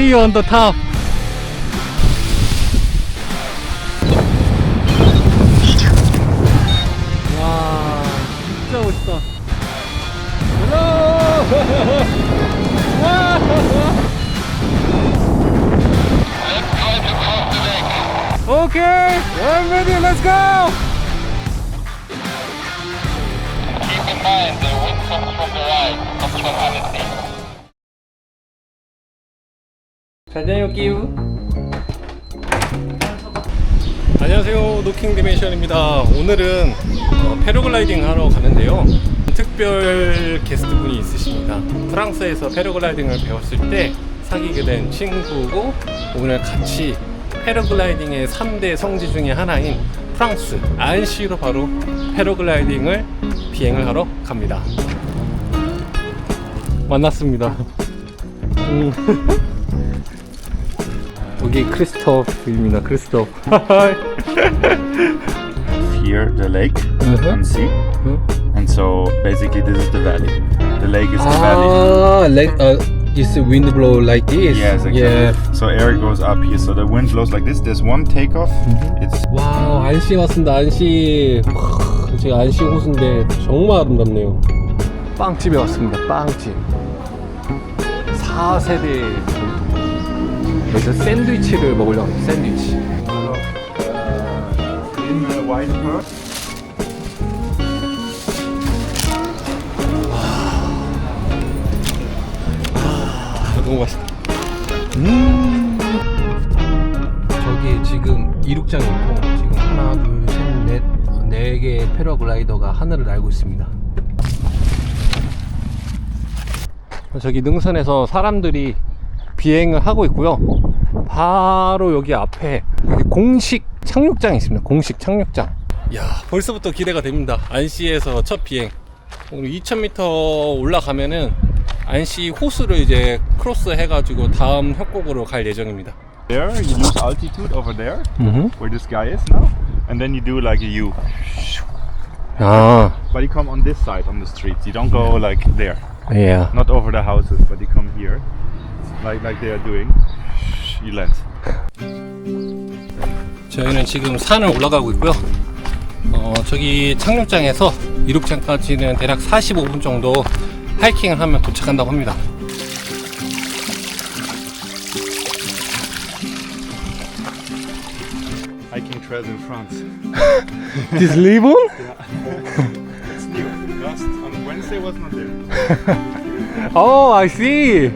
see you on the top. 와, 진짜 멋있다. Okay, I'm ready. Let's go. Keep in mind the wind comes from the right, not from underneath. 잘 다녀올게요. 안녕하세요, 노킹 디멘션입니다. 오늘은 패러글라이딩 하러 가는데요. 특별 게스트분이 있으십니다. 프랑스에서 패러글라이딩을 배웠을 때 사귀게 된 친구고, 오늘 같이 패러글라이딩의 3대 성지 중에 하나인 프랑스 안시로 바로 패러글라이딩을 비행을 하러 갑니다. 만났습니다. 여기 크리스토프입니다. 크리스토프. Here the lake and sea, and so basically this is the valley. The lake is the valley. Like is the wind blow like this? Yes, exactly. Yeah. So air goes up here. So the wind blows like this. There's one takeoff. It's 와우, 안시 왔습니다. 안시. 제가 안시 호수인데 정말 아름답네요. 빵집에 왔습니다. 빵집. 4세대. 여기서 샌드위치를 먹으려고 해요. 샌드위치. in the white pearl. 너무 맛있다. 저기 지금 이륙장이 있고, 지금 하나, 둘, 셋, 넷, 4개의 패러글라이더가 하늘을 날고 있습니다. 저기 능선에서 사람들이 비행을 하고 있고요. 바로 여기 앞에 여기 공식 착륙장이 있습니다. 공식 착륙장. 이야, 벌써부터 기대가 됩니다. 안시에서 첫 비행. 오늘 2000m 올라가면은 안시 호수를 이제 크로스 해가지고 다음 협곡으로 갈 예정입니다. There you lose altitude over there, where this guy is now, and then you do like a U. 아, But you come on this side on the streets. You don't go like there, 예. not over the houses, but you come here, like they are doing. You land. 저희는 지금 산을 올라가고 있고요. 저기 착륙장에서 이륙장까지는 대략 45분 정도 하이킹을 하면 도착한다고 합니다. Hiking trails in France. This ribbon? It's new. Last on Wednesday was not there. Oh, I see.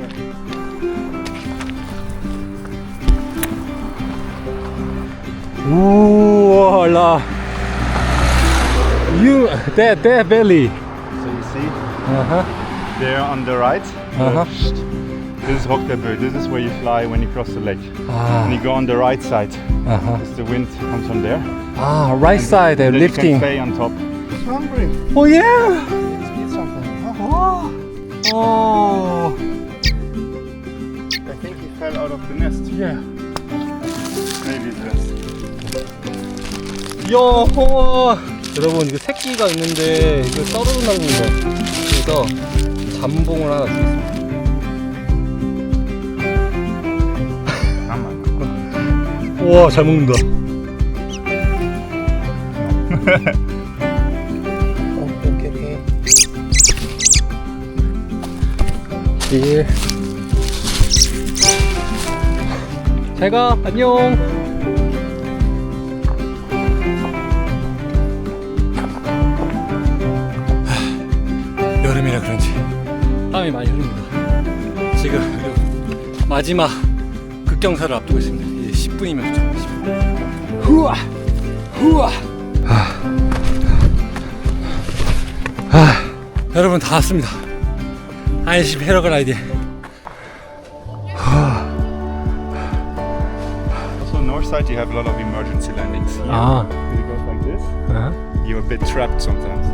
Ooh, la. You, that belly. So you see Uh-huh. there on the right. Uh-huh. This is Roqueteberg. This is where you fly when you cross the lake. Ah. And you go on the right side. Uh-huh. Because the wind comes from there. Ah, right side, Then lifting. you can stay on top. It's hungry. Oh, yeah. Eat something. Oh. Oh. I think he fell out of the nest. Yeah. Maybe it's rest. 이야, 홍어. 여러분, 이거 새끼가 있는데 이거 썰어놓는 겁니다. 그래서 잠봉을 하나 주겠습니다. 우와, 잘 먹는다. 오케이. 예. 잘 가. 안녕. 여름이라 그런지 땀이 많이 흐릅니다. 지금 마지막 급경사를 앞두고 있습니다. 이제 10분이면 도착합니다. 후아! 후아! 여러분 다 왔습니다. 안시 패러글라이딩. Also north side you have a lot of emergency landings. Here, Ah. if it goes like this, you're a bit trapped sometimes.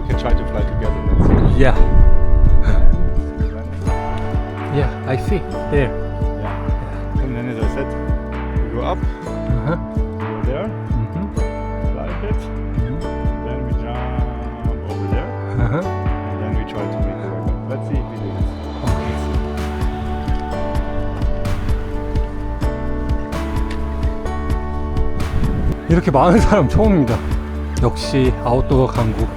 We can try to fly together. Let's see. Yeah. Yeah, I see. There. Yeah. And then as I said, we go up, Uh-huh. go there, fly a bit, then we jump over there, Uh-huh. and then we try to make it work. Let's see if we do this. 이렇게 많은 사람 처음입니다. 역시 아웃도어 강국.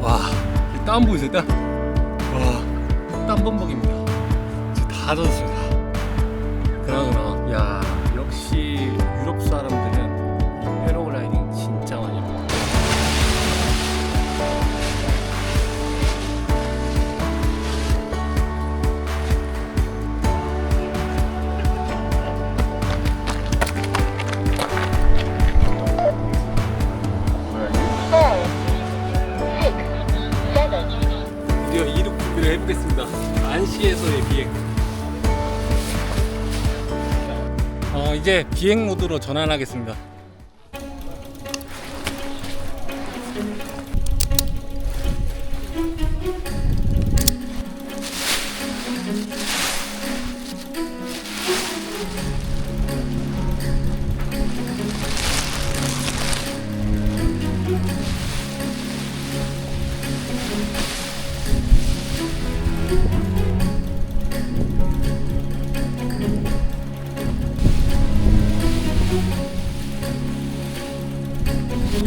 와, 이 땀 보이세요? 땀? 와, 땀범벅입니다. 지금 다 젖었습니다. 그나저나, 야, 역시 유럽 사람들은 이 패러글라이딩 진짜 많이 해요. 드디어 이륙 준비를 해보겠습니다. 안시에서의 비행. 이제 비행 모드로 전환하겠습니다.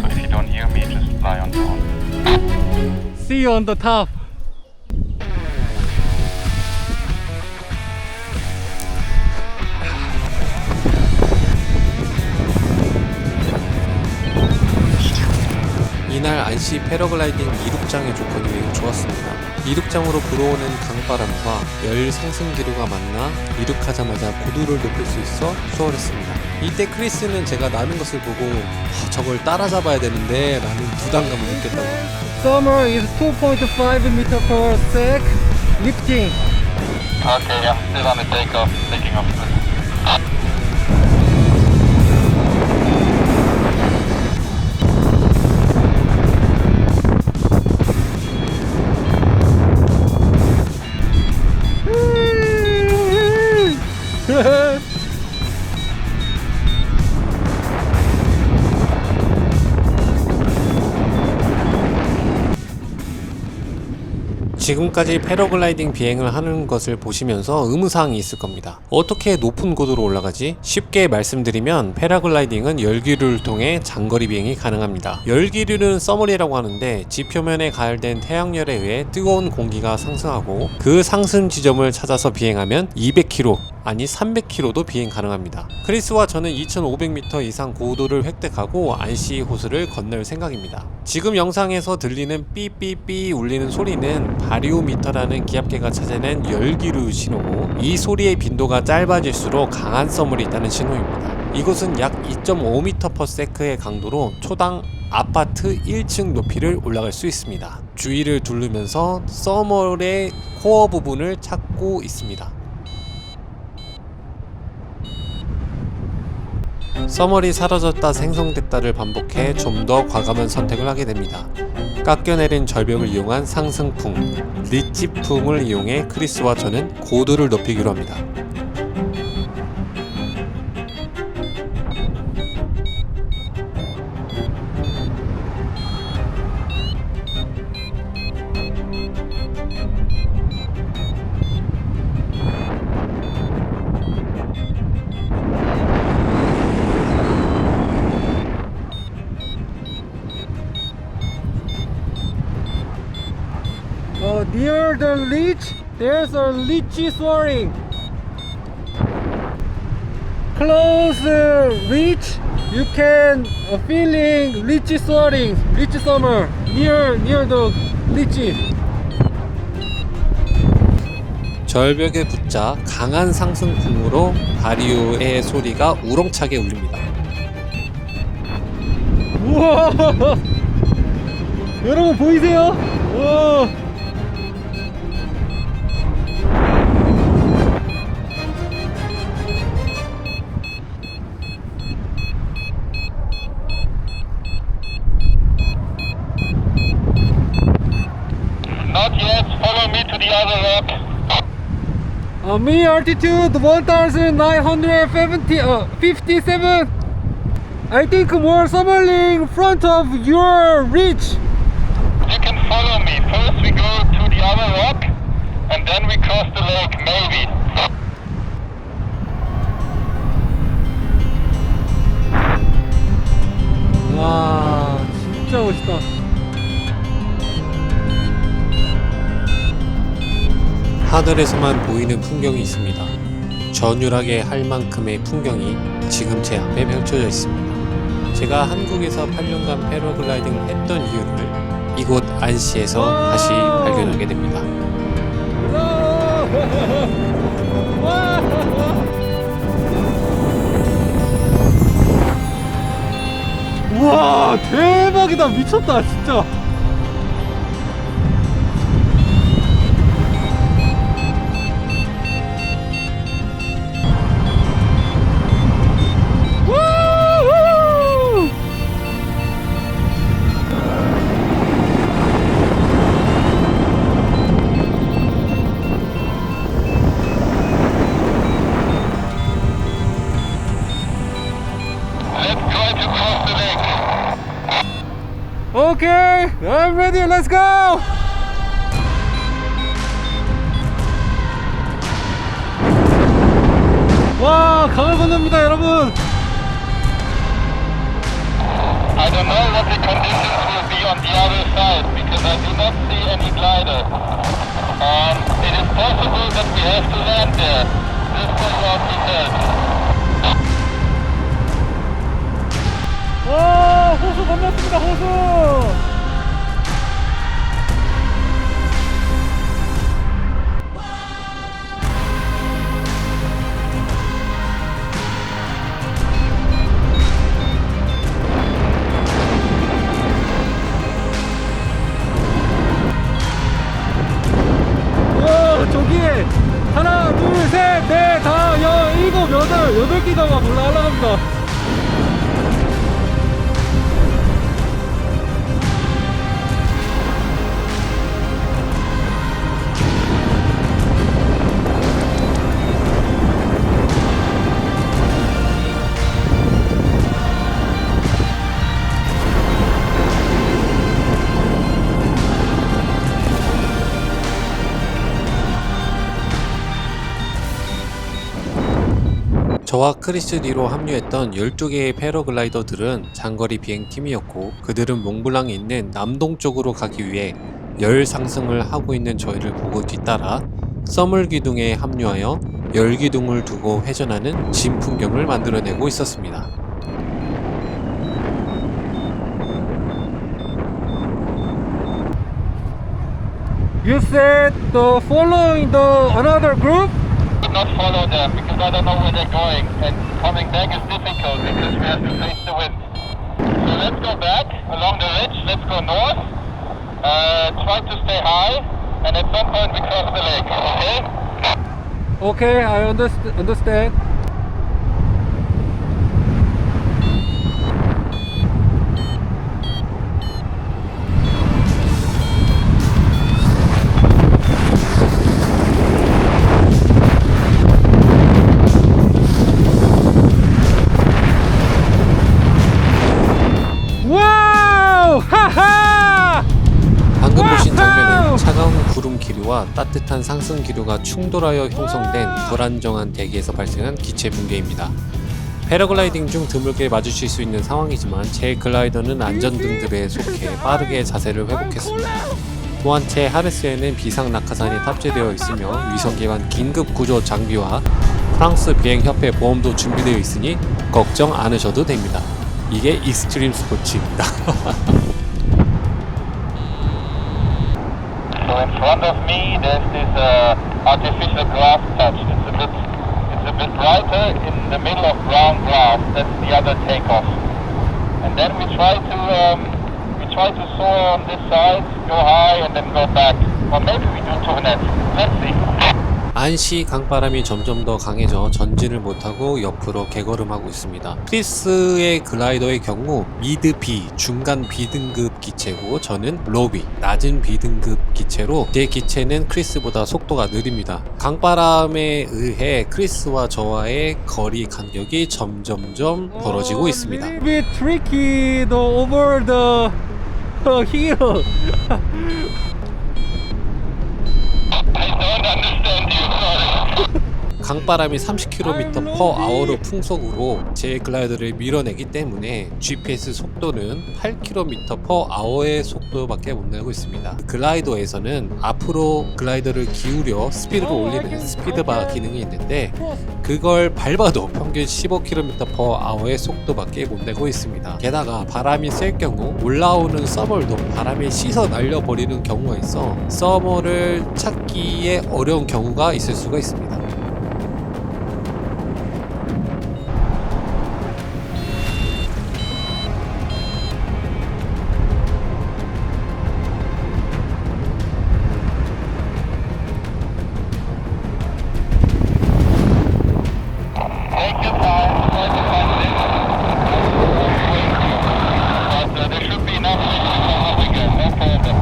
If you don't hear me, just fly on down. See you on the top. 이날 안시 패러글라이딩 이륙장의 조건이 매우 좋았습니다. 이륙장으로 불어오는 강바람과 열 상승 기류가 만나 이륙하자마자 고도를 높일 수 있어 수월했습니다. 이때 크리스는 제가 나는 것을 보고 저걸 따라잡아야 되는데 라는 부담감을 느꼈다고 합니다. Summer is 2.5 meter per sec lifting. Okay, I'm still on the takeoff, taking off. 지금까지 패러글라이딩 비행을 하는 것을 보시면서 의문사항이 있을 겁니다. 어떻게 높은 고도로 올라가지? 쉽게 말씀드리면 패러글라이딩은 열기류를 통해 장거리 비행이 가능합니다. 열기류는 서머리라고 하는데 지표면에 가열된 태양열에 의해 뜨거운 공기가 상승하고 그 상승 지점을 찾아서 비행하면 200km 아니 300km도 비행 가능합니다. 크리스와 저는 2500m 이상 고도를 획득하고 안시 호수를 건널 생각입니다. 지금 영상에서 들리는 삐삐삐 울리는 소리는 바리오미터라는 기압계가 찾아낸 열기류 신호고, 이 소리의 빈도가 짧아질수록 강한 썸물이 있다는 신호입니다. 이곳은 약 2.5m/s의 강도로 초당 아파트 1층 높이를 올라갈 수 있습니다. 주위를 두르면서 썸물의 코어 부분을 찾고 있습니다. 서멀이 사라졌다 생성됐다를 반복해 좀 더 과감한 선택을 하게 됩니다. 깎여내린 절벽을 이용한 상승풍, 리치풍을 이용해 크리스와 저는 고도를 높이기로 합니다. Near the leech, there's a lychee soaring. Close reach, you can feeling lychee soaring, lychee summer near the lychee. 절벽에 붙자 강한 상승풍으로 바리오의 소리가 우렁차게 울립니다. 우와! 여러분 보이세요? 우와! Not yet, follow me to the other rock. Mean altitude 1957. I think more summerling in front of your reach. You can follow me. First we go to the other rock, and then we cross the lake, maybe. 와, 진짜 멋있다. 하늘에서만 보이는 풍경이 있습니다. 전율하게 할 만큼의 풍경이 지금 제 앞에 펼쳐져 있습니다. 제가 한국에서 8년간 패러글라이딩을 했던 이유를 이곳 안시에서 다시 발견하게 됩니다. 우와, 대박이다. 미쳤다 진짜. 우후! Let's try to cross the lake. Okay, I'm ready. Let's go. 와, 강을 건넙니다, 여러분. I don't know what the conditions will be on the other side because I do not see any glider. It is possible that we have to land there. This is what he said. 와, 호수 건넜습니다, 호수. 저기에 하나, 둘, 셋, 넷, 다, 일곱, 여덟 기가 막 올라갑니다. 저와 크리스 리로 합류했던 12개의 패러글라이더들은 장거리 비행팀이었고 그들은 몽블랑에 있는 남동쪽으로 가기 위해 열 상승을 하고 있는 저희를 보고 뒤따라 써물 기둥에 합류하여 열 기둥을 두고 회전하는 진 풍경을 만들어내고 있었습니다. You said following the another group? Would not follow them because I don't know where they're going, and coming back is difficult because we have to face the wind. So let's go back along the ridge. Let's go north. Try to stay high, and at some point we cross the lake. Okay? Okay, I understand. 와우! 하하! 방금 보신 장면은 차가운 구름 기류와 따뜻한 상승 기류가 충돌하여 형성된 불안정한 대기에서 발생한 기체 붕괴입니다. 패러글라이딩 중 드물게 마주칠 수 있는 상황이지만 제 글라이더는 안전등급에 속해 빠르게 자세를 회복했습니다. 또한 제 하르스에는 비상 낙하산이 탑재되어 있으며 위성기관 긴급 구조 장비와 프랑스 비행협회 보험도 준비되어 있으니 걱정 않으셔도 됩니다. 이게 익스트림 스포츠입니다. So in front of me, there's this artificial grass patch. It's a bit brighter in the middle of brown grass. That's the other takeoff. And then we try to soar on this side, go high, and then go back. Or maybe we do turnet. Let's see. 안시 강바람이 점점 더 강해져 전진을 못하고 옆으로 개걸음하고 있습니다. 크리스의 글라이더의 경우 미드 B, 중간 B등급 기체고 저는 로우 B, 낮은 B등급 기체로 제 기체는 크리스보다 속도가 느립니다. 강바람에 의해 크리스와 저와의 거리 간격이 점점점 벌어지고 있습니다. A little bit tricky over the hill. I don't understand you. Sorry. 강바람이 30km/h로 풍속으로 제 글라이더를 밀어내기 때문에 GPS 속도는 8km/h의 속도밖에 못 내고 있습니다. 글라이더에서는 앞으로 글라이더를 기울여 스피드를 올리는 스피드바 기능이 있는데 그걸 밟아도 평균 15km/h의 속도밖에 못 내고 있습니다. 게다가 바람이 셀 경우 올라오는 서멀도 바람에 씻어 날려버리는 경우가 있어 서멀을 찾기에 어려운 경우가 있을 수가 있습니다. Take your time, try to find it. But there should be enough to come up again, no problem.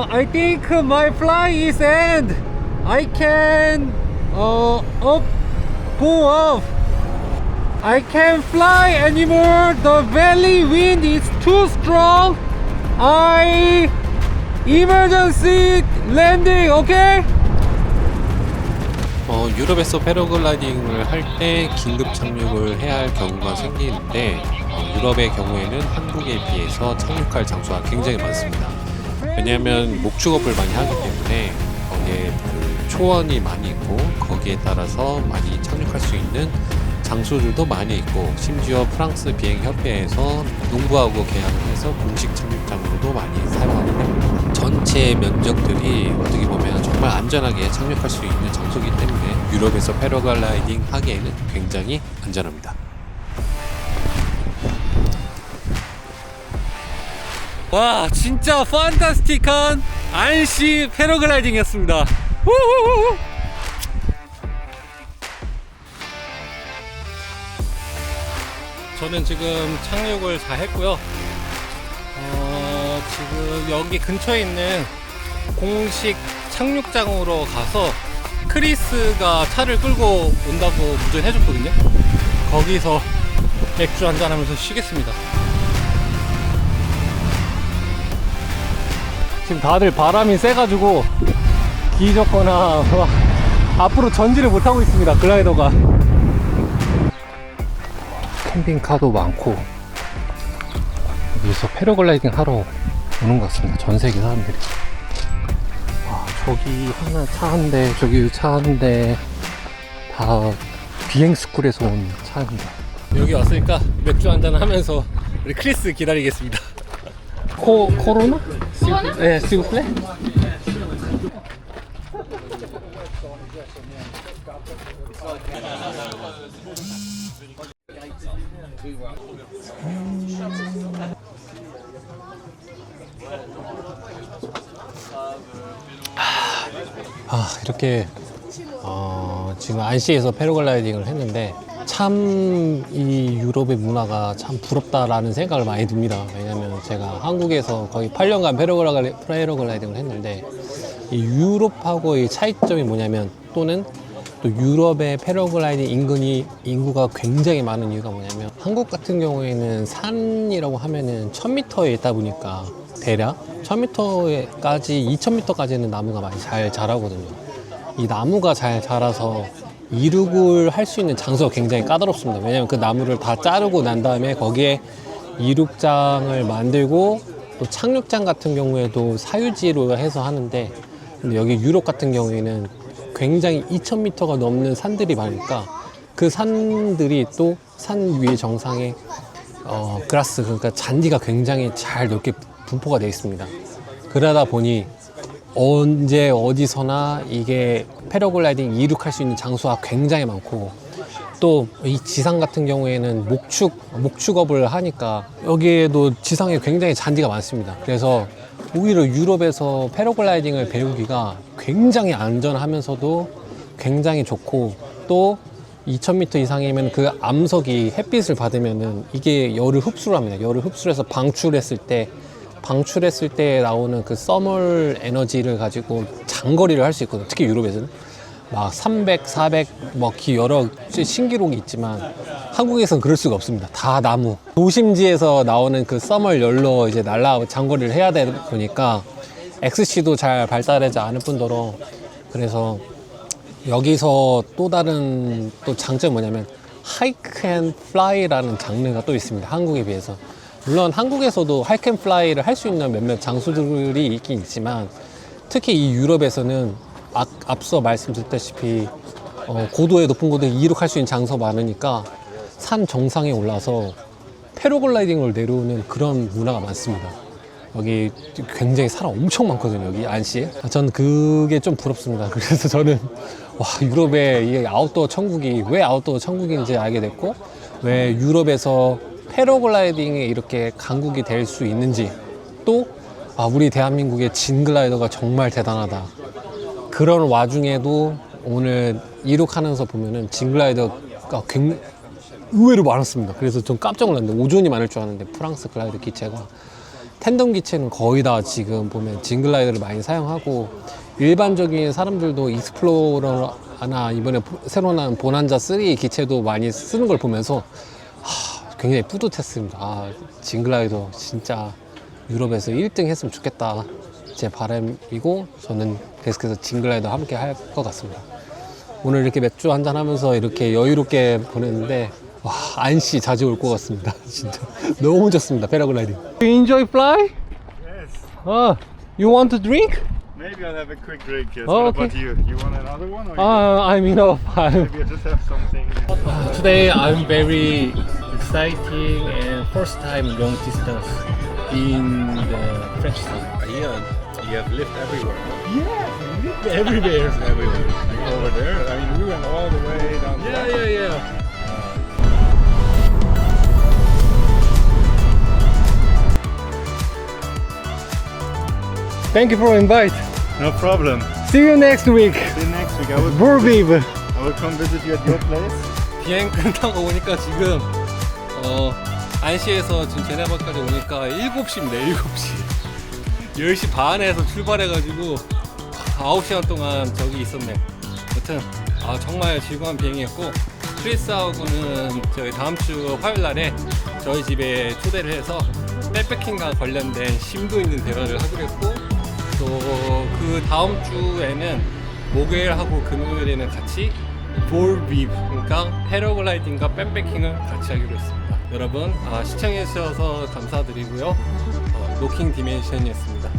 I think my fly is end. I can up go off. I can't fly anymore. The valley wind is too strong. I emergency landing. Okay? 유럽에서 패러글라이딩을 할 때 긴급 착륙을 해야 할 경우가 생기는데 유럽의 경우에는 한국에 비해서 착륙할 장소가 굉장히 많습니다. 왜냐하면 목축업을 많이 하기 때문에 거기에 그 초원이 많이 있고 거기에 따라서 많이 착륙할 수 있는 장소들도 많이 있고 심지어 프랑스 비행협회에서 농부하고 계약을 해서 공식 착륙장으로도 많이 사용하고 있습니다. 전체 면적들이 어떻게 보면 정말 안전하게 착륙할 수 있는 장소이기 때문에 유럽에서 패러글라이딩 하기에는 굉장히 안전합니다. 와, 진짜 판타스틱한 안시 패러글라이딩이었습니다. 우후후후. 저는 지금 착륙을 다 했고요. 지금 여기 근처에 있는 공식 착륙장으로 가서 크리스가 차를 끌고 온다고 운전해줬거든요. 거기서 맥주 한잔 하면서 쉬겠습니다. 지금 다들 바람이 세가지고 기젓거나 앞으로 전지를 못하고 있습니다. 글라이더가. 캠핑카도 많고 여기서 패러글라이딩 하러 오는 것 같습니다. 전 세계 사람들이. 저기 하나 차 한 대, 저기 차 한 대, 다 비행스쿨에서 온 차입니다. 여기 왔으니까 맥주 한잔 하면서 우리 크리스 기다리겠습니다. 코로나? 네, s'il vous plaît. 이렇게 지금 안시에서 패러글라이딩을 했는데 참 이 유럽의 문화가 참 부럽다라는 생각을 많이 듭니다. 왜냐면 제가 한국에서 거의 8년간 패러글라이딩을 했는데 이 유럽하고의 차이점이 뭐냐면 또는 또 유럽의 패러글라이딩 인구가 굉장히 많은 이유가 뭐냐면 한국 같은 경우에는 산이라고 하면은 1000m에 있다 보니까 대략 1000m까지 2000m까지는 나무가 많이 잘 자라거든요. 이 나무가 잘 자라서 이륙을 할 수 있는 장소가 굉장히 까다롭습니다. 왜냐면 그 나무를 다 자르고 난 다음에 거기에 이륙장을 만들고 또 착륙장 같은 경우에도 사유지로 해서 하는데 근데 여기 유럽 같은 경우에는 굉장히 2000m가 넘는 산들이 많으니까 그 산들이 또 산 위의 정상에 그라스 그러니까 잔디가 굉장히 잘 넓게 분포가 되어 있습니다. 그러다 보니 언제 어디서나 이게 패러글라이딩 이륙할 수 있는 장소가 굉장히 많고 또 이 지상 같은 경우에는 목축업을 하니까 여기에도 지상에 굉장히 잔디가 많습니다. 그래서 오히려 유럽에서 패러글라이딩을 배우기가 굉장히 안전하면서도 굉장히 좋고 또 2000m 이상이면 그 암석이 햇빛을 받으면은 이게 열을 흡수를 합니다. 열을 흡수해서 방출했을 때 나오는 그 서멀 에너지를 가지고 장거리를 할 수 있거든요. 특히 유럽에서는. 막 300, 400, 뭐 여러 신기록이 있지만 한국에서는 그럴 수가 없습니다. 다 나무. 도심지에서 나오는 그 써멀 열로 이제 장거리를 해야 되다 보니까 XC도 잘 발달하지 않을 뿐더러 그래서 여기서 또 다른 또 장점이 뭐냐면 하이크 앤 플라이라는 장르가 또 있습니다. 한국에 비해서. 물론 한국에서도 하이크 앤 플라이를 할 수 있는 몇몇 장소들이 있긴 있지만 특히 이 유럽에서는 앞서 말씀드렸다시피 고도의 높은 고도에 이륙할 수 있는 장소 많으니까 산 정상에 올라서 패러글라이딩을 내려오는 그런 문화가 많습니다. 여기 굉장히 사람 엄청 많거든요. 여기 안시에. 전 그게 좀 부럽습니다. 그래서 저는 와, 유럽의 이 아웃도어 천국이 왜 아웃도어 천국인지 알게 됐고 왜 유럽에서 패러글라이딩에 이렇게 강국이 될 수 있는지 또 우리 대한민국의 진글라이더가 정말 대단하다. 그런 와중에도 오늘 이륙하면서 보면은 진글라이더가 굉장히 의외로 많았습니다. 그래서 좀 깜짝 놀랐는데 오존이 많을 줄 알았는데 프랑스 글라이더 기체가 텐덤 기체는 거의 다 지금 보면 진글라이더를 많이 사용하고 일반적인 사람들도 익스플로러나 이번에 새로 나온 보난자 3 기체도 많이 쓰는 걸 보면서 굉장히 뿌듯했습니다. 진글라이더 진짜 유럽에서 1등 했으면 좋겠다. 제 바람이고 저는 계속해서 진글라이더 함께 할 것 같습니다. 오늘 이렇게 맥주 한잔 하면서 이렇게 여유롭게 보냈는데 와, 안시 자주 올 것 같습니다. 진짜 너무 좋습니다. 패러글라이딩. You enjoy fly? Yes. You want to drink? Maybe I'll have a quick drink. Yes. Oh, What okay. about you? You want another one? Or I'm enough. maybe I just have something. Today I'm very exciting and first time long distance in the French side. Yeah. You have lived everywhere. Yeah, everywhere. Everywhere. Like over there. I mean, we went all the way down. Yeah. Thank you for invite. No problem. See you next week. See you next week. I Burbiv. will come visit you at your place. 비행 끝나고 오니까 지금 안시에서 지금 제네바까지 오니까 7시입니다. 7시. 10시 반에서 출발해가지고 9시간 동안 저기 있었네. 여튼 정말 즐거운 비행이었고 크리스하고는 저희 다음 주 화요일 날에 저희 집에 초대를 해서 백패킹과 관련된 심도 있는 대화를 하기로 했고 또 그 다음 주에는 목요일하고 금요일에는 같이 볼비브 그러니까 패러글라이딩과 백패킹을 같이 하기로 했습니다. 여러분 시청해 주셔서 감사드리고요. 노킹 디멘션이었습니다.